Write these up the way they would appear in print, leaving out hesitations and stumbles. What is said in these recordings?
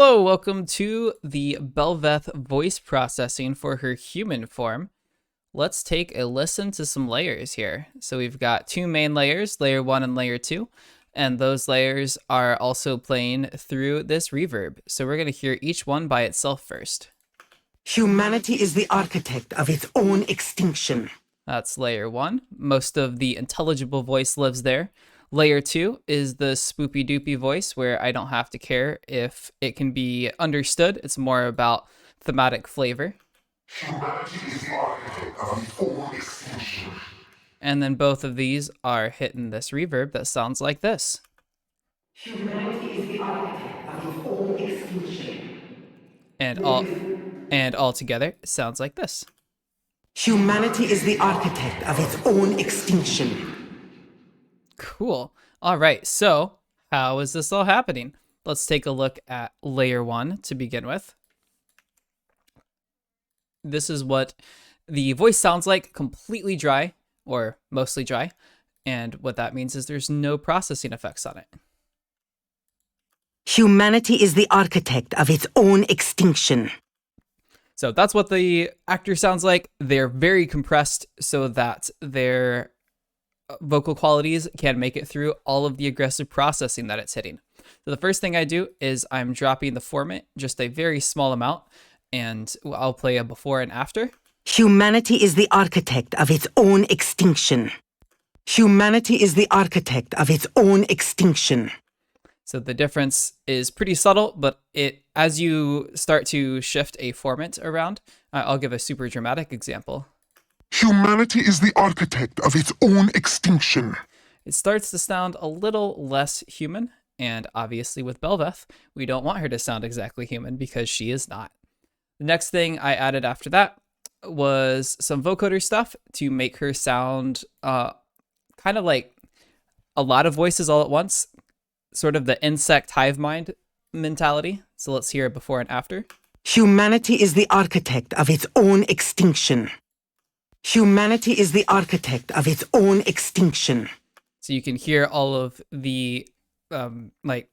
Hello, welcome to the Belveth voice processing for her human form. Let's take a listen to some layers here. So we've got two main layers, layer 1 and layer 2, and those layers are also playing through this reverb. So we're going to hear each one by itself first. Humanity is the architect of its own extinction. That's layer 1. Most of the intelligible voice lives there. Layer 2 is the spoopy doopy voice where I don't have to care if it can be understood. It's more about thematic flavor. Humanity is the architect of its own extinction. And then both of these are hitting this reverb that sounds like this. Humanity is the architect of its own extinction. And all together it sounds like this. Humanity is the architect of its own extinction. Cool. All right, so how is this all happening? Let's take a look at layer 1 to begin with. This is what the voice sounds like, completely dry or mostly dry. And what that means is there's no processing effects on it. Humanity is the architect of its own extinction. So that's what the actor sounds like. They're very compressed so that their vocal qualities can make it through all of the aggressive processing that it's hitting. So the first thing I do is I'm dropping the format just a very small amount, and I'll play a before and after. Humanity is the architect of its own extinction. Humanity is the architect of its own extinction. So the difference is pretty subtle, but as you start to shift a format around, I'll give a super dramatic example. Humanity is the architect of its own extinction. It starts to sound a little less human, and obviously with Belveth, we don't want her to sound exactly human because she is not. The next thing I added after that was some vocoder stuff to make her sound kind of like a lot of voices all at once, sort of the insect hive mind mentality. So let's hear it before and after. Humanity is the architect of its own extinction. Humanity is the architect of its own extinction. So you can hear all of the like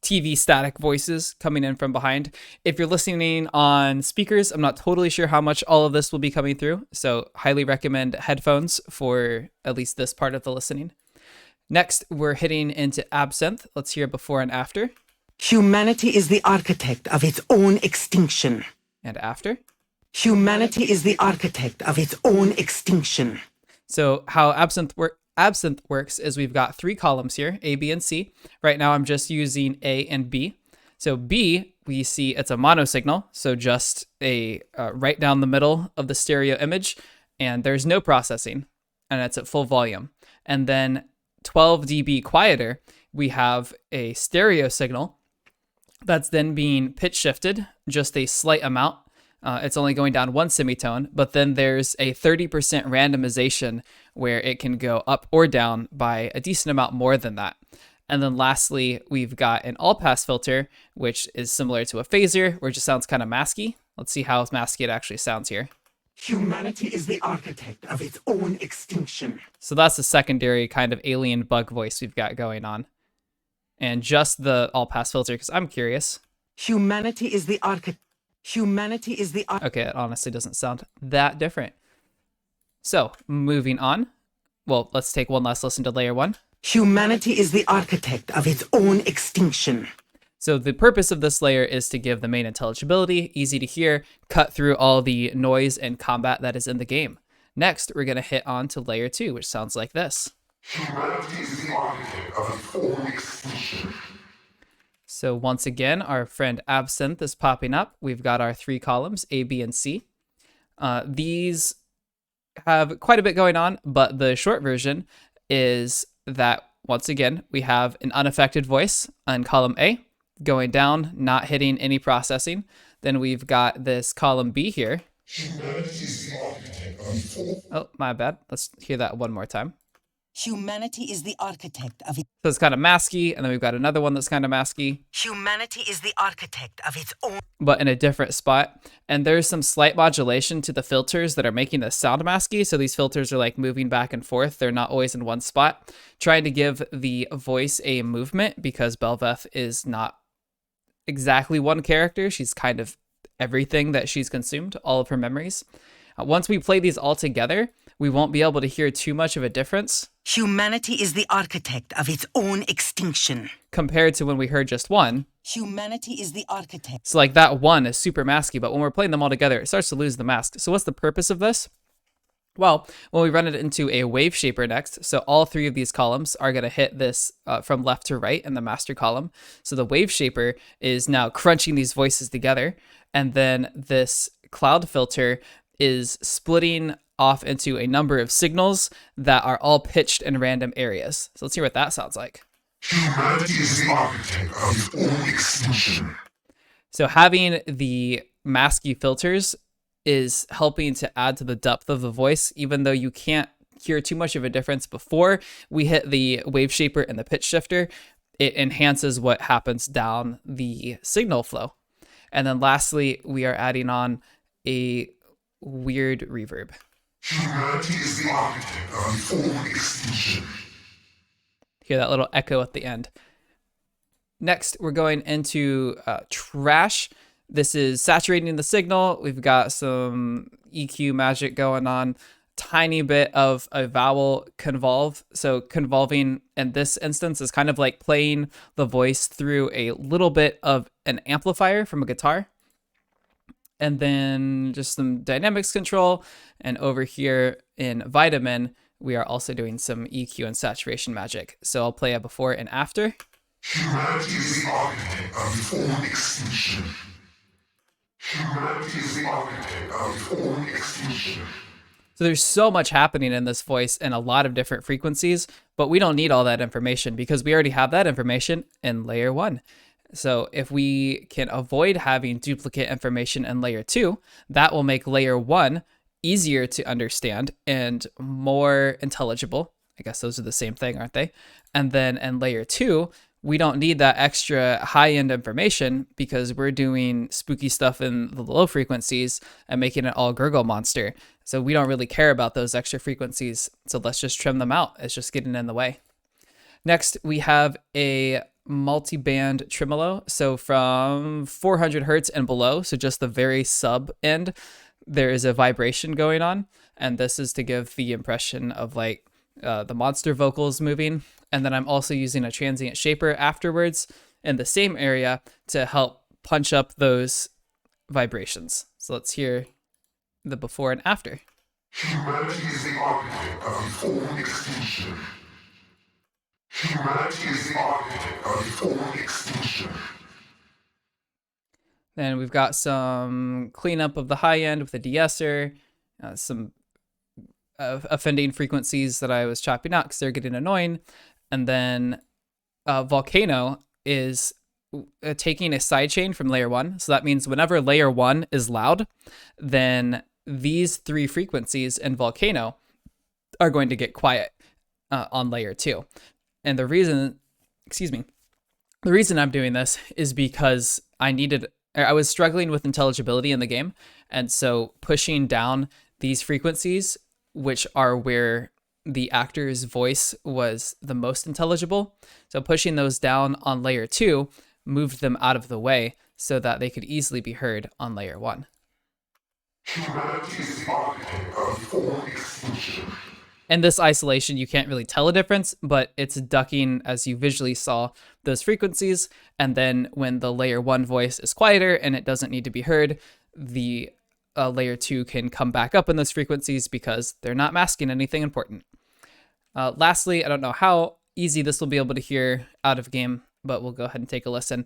TV static voices coming in from behind. If you're listening on speakers, I'm not totally sure how much all of this will be coming through. So highly recommend headphones for at least this part of the listening. Next, we're hitting into absinthe. Let's hear before and after. Humanity is the architect of its own extinction. And after. Humanity is the architect of its own extinction. So how absinthe works is we've got 3 columns here, A, B, and C. Right now I'm just using A and B. So B, we see it's a mono signal, so just a right down the middle of the stereo image, and there's no processing, and it's at full volume. And then 12 dB quieter, we have a stereo signal that's then being pitch shifted just a slight amount. It's only going down 1 semitone, but then there's a 30% randomization where it can go up or down by a decent amount more than that. And then lastly, we've got an all-pass filter, which is similar to a phaser, where it just sounds kind of masky. Let's see how masky it actually sounds here. Humanity is the architect of its own extinction. So that's the secondary kind of alien bug voice we've got going on. And just the all-pass filter, because I'm curious. Humanity is the architect. Humanity is the Okay, it honestly doesn't sound that different. So, moving on. Well, let's take one last listen to layer 1. Humanity is the architect of its own extinction. So the purpose of this layer is to give the main intelligibility, easy to hear, cut through all the noise and combat that is in the game. Next, we're going to hit on to layer 2, which sounds like this. Humanity is the architect of its own extinction. So once again, our friend Absinthe is popping up. We've got our 3 columns, A, B, and C. These have quite a bit going on, but the short version is that, once again, we have an unaffected voice on column A, going down, not hitting any processing. Then we've got this column B here. Humanity is the architect of its own. Oh, my bad. Let's hear that one more time. Humanity is the architect of its. So it's kind of masky, and then we've got another one that's kind of masky, Humanity is the architect of its own. but in a different spot. And there's some slight modulation to the filters that are making this sound masky. So these filters are like moving back and forth. They're not always in one spot, trying to give the voice a movement because Belveth is not exactly one character. She's kind of everything that she's consumed, all of her memories. Once we play these all together, we won't be able to hear too much of a difference. Humanity is the architect of its own extinction. Compared to when we heard just one. Humanity is the architect. So like that one is super masky, but when we're playing them all together, it starts to lose the mask. So what's the purpose of this? Well, when we run it into a wave shaper next, so all three of these columns are going to hit this from left to right in the master column. So the wave shaper is now crunching these voices together. And then this cloud filter is splitting off into a number of signals that are all pitched in random areas. So let's hear what that sounds like. Humanity is the architect of its own extinction. So having the masky filters is helping to add to the depth of the voice, even though you can't hear too much of a difference before we hit the wave shaper and the pitch shifter. It enhances what happens down the signal flow. And then lastly, we are adding on a weird reverb. Humanity is the architect of its own extinction. Hear that little echo at the end. Next, we're going into trash. This is saturating the signal. We've got some EQ magic going on. Tiny bit of a vowel convolve. So convolving in this instance is kind of like playing the voice through a little bit of an amplifier from a guitar. And then just some dynamics control. And over here in vitamin, we are also doing some EQ and saturation magic. So I'll play a before and after. Humanity is the architect of its own extinction. Humanity is the architect of its own extinction. So there's so much happening in this voice in a lot of different frequencies, but we don't need all that information because we already have that information in layer 1. So if we can avoid having duplicate information in layer 2, that will make layer 1 easier to understand and more intelligible. I guess those are the same thing, aren't they? And then in layer 2, we don't need that extra high-end information because we're doing spooky stuff in the low frequencies and making it all gurgle monster. So we don't really care about those extra frequencies. So let's just trim them out. It's just getting in the way. Next, we have a multi-band tremolo. So from 400 hertz and below, so just the very sub end, there is a vibration going on. And this is to give the impression of like the monster vocals moving. And then I'm also using a transient shaper afterwards in the same area to help punch up those vibrations. So let's hear the before and after. Humanity is the architect of its own extinction. Humanity is the architect of its own extinction. Then we've got some cleanup of the high end with a de-esser, some offending frequencies that I was chopping out because they're getting annoying. And then Volcano is taking a sidechain from layer 1. So that means whenever layer 1 is loud, then these 3 frequencies in Volcano are going to get quiet on layer 2. And the reason I'm doing this is because I was struggling with intelligibility in the game. And so pushing down these frequencies, which are where the actor's voice was the most intelligible. So pushing those down on layer 2 moved them out of the way so that they could easily be heard on layer 1. Humanity is the architect of its own extinction. In this isolation, you can't really tell a difference, but it's ducking, as you visually saw, those frequencies. And then when the layer 1 voice is quieter and it doesn't need to be heard, the layer 2 can come back up in those frequencies because they're not masking anything important. Lastly, I don't know how easy this will be able to hear out of game, but we'll go ahead and take a listen.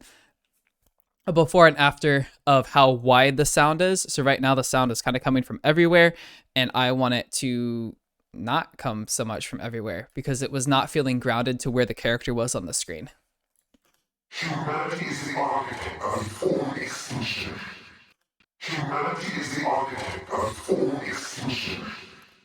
A before and after of how wide the sound is. So right now the sound is kind of coming from everywhere, and I want it to not come so much from everywhere because it was not feeling grounded to where the character was on the screen. Humanity is the architect of its own extinction. Humanity is the architect of its own extinction.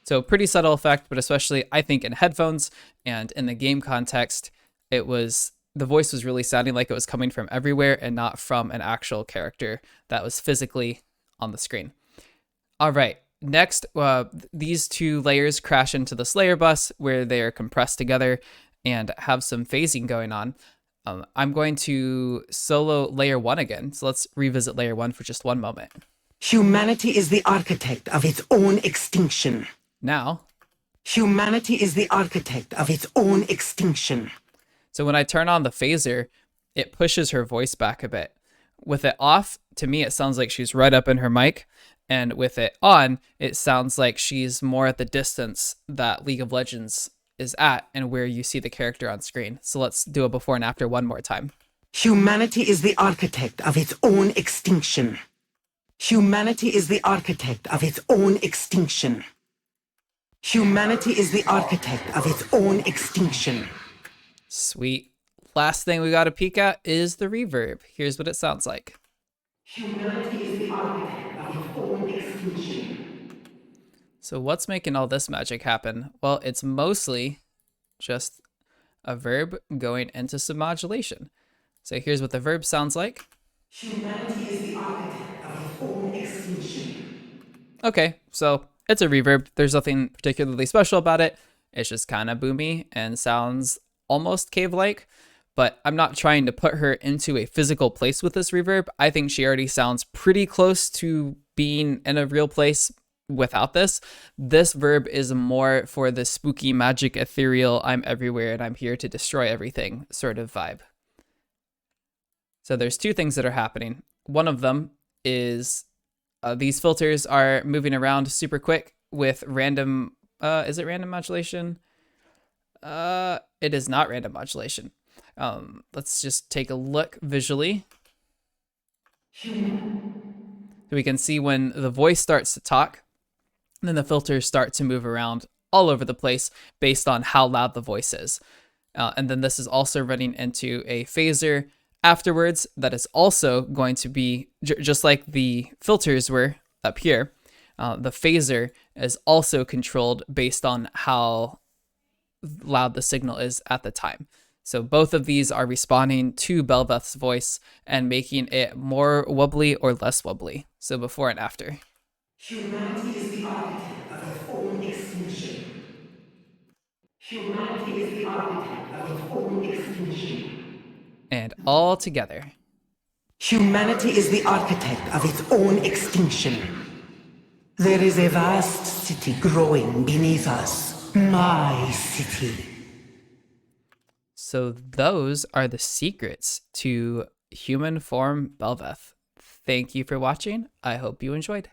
So pretty subtle effect, but especially I think in headphones and in the game context, the voice was really sounding like it was coming from everywhere and not from an actual character that was physically on the screen. All right, next, these 2 layers crash into this layer bus where they are compressed together and have some phasing going on. I'm going to solo layer 1 again. So let's revisit layer 1 for just one moment. Humanity is the architect of its own extinction. Now, Humanity is the architect of its own extinction. so when I turn on the phaser, it pushes her voice back a bit. With it off, to me, it sounds like she's right up in her mic. And with it on, it sounds like she's more at the distance that League of Legends is at and where you see the character on screen. So let's do a before and after one more time. Humanity is the architect of its own extinction. Humanity is the architect of its own extinction. Humanity is the architect of its own extinction. Sweet. Last thing we got to peek at is the reverb. Here's what it sounds like. Humanity is the architect of its own extinction. So what's making all this magic happen? Well, it's mostly just a verb going into some modulation. So here's what the verb sounds like. Humanity is the architect of its own extinction. Okay, so it's a reverb. There's nothing particularly special about it. It's just kind of boomy and sounds almost cave-like, but I'm not trying to put her into a physical place with this reverb. I think she already sounds pretty close to being in a real place without this. This verb is more for the spooky, magic, ethereal, I'm everywhere and I'm here to destroy everything sort of vibe. So there's two things that are happening. One of them is these filters are moving around super quick with random, is it random modulation? It is not random modulation. Let's just take a look visually. So we can see when the voice starts to talk, then the filters start to move around all over the place based on how loud the voice is. And then this is also running into a phaser afterwards that is also going to be, just like the filters were up here, the phaser is also controlled based on how loud the signal is at the time. So both of these are responding to Belveth's voice and making it more wobbly or less wobbly. So before and after. Humanity is the architect of its own extinction. Humanity is the architect of its own extinction. And all together. Humanity is the architect of its own extinction. There is a vast city growing beneath us. My city. So those are the secrets to human form Belveth. Thank you for watching. I hope you enjoyed.